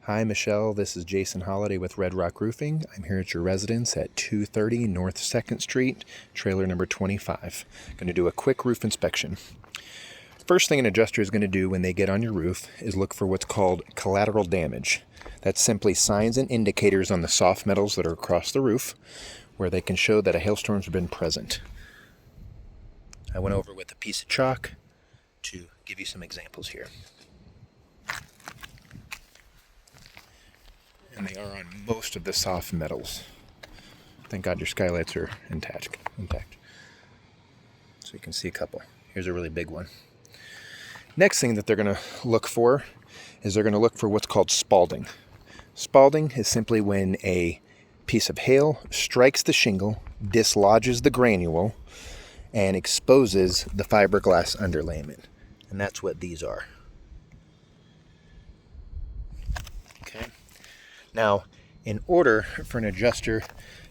Hi, Michelle. This is Jason Holiday with Red Rock Roofing. I'm here at your residence at 230 North 2nd Street, trailer number 25. Going to do a quick roof inspection. First thing an adjuster is going to do when they get on your roof is look for what's called collateral damage. That's simply signs and indicators on the soft metals that are across the roof where they can show that a hailstorm's been present. I went over with a piece of chalk to give you some examples here. And they are on most of the soft metals. Thank God your skylights are intact. So you can see a couple. Here's a really big one. Next thing that they're going to look for is they're going to look for what's called spalding. Spalding is simply when a piece of hail strikes the shingle, dislodges the granule, and exposes the fiberglass underlayment. And that's what these are. Okay. Now, in order for an adjuster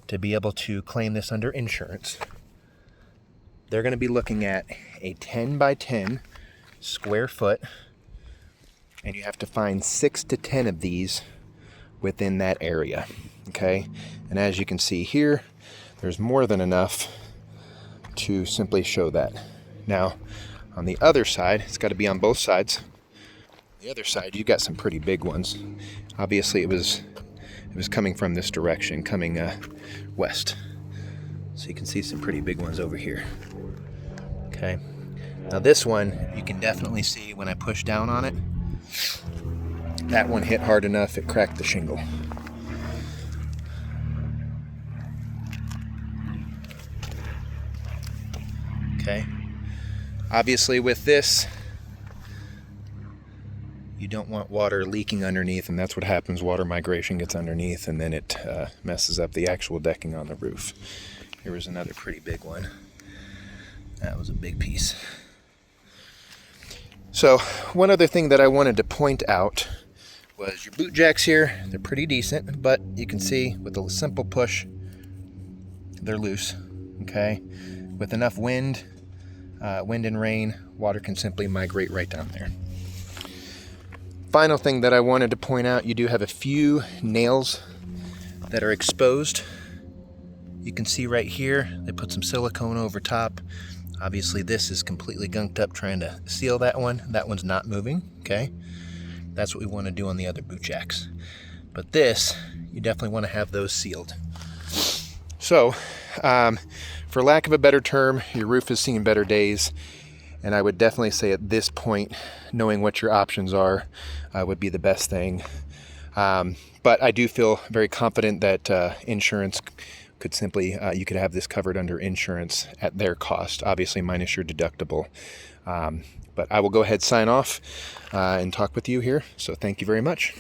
to be able to claim this under insurance, they're going to be looking at a 10 by 10 square foot, and you have to find 6 to 10 of these within that area. Okay, and as you can see here, there's more than enough to simply show that. Now, on the other side, it's got to be on both sides. The other side, you got some pretty big ones. Obviously, it was coming from this direction, coming west. So you can see some pretty big ones over here. Okay. Now this one, you can definitely see when I push down on it, that one hit hard enough, it cracked the shingle. Okay. Obviously with this, you don't want water leaking underneath, and that's what happens. Water migration gets underneath, and then it messes up the actual decking on the roof. Here was another pretty big one. That was a big piece. So one other thing that I wanted to point out was your boot jacks here. They're pretty decent, but you can see with a simple push, they're loose. Okay, with enough wind and rain, water can simply migrate right down there. Final thing that I wanted to point out, you do have a few nails that are exposed. You can see right here, they put some silicone over top. Obviously this is completely gunked up trying to seal that one. That one's not moving, okay? That's what we want to do on the other boot jacks. But this, you definitely want to have those sealed. So, for lack of a better term, your roof is seeing better days. And I would definitely say at this point, knowing what your options are would be the best thing. But I do feel very confident that insurance could simply, you could have this covered under insurance at their cost, obviously minus your deductible. But I will go ahead, sign off, and talk with you here. So thank you very much.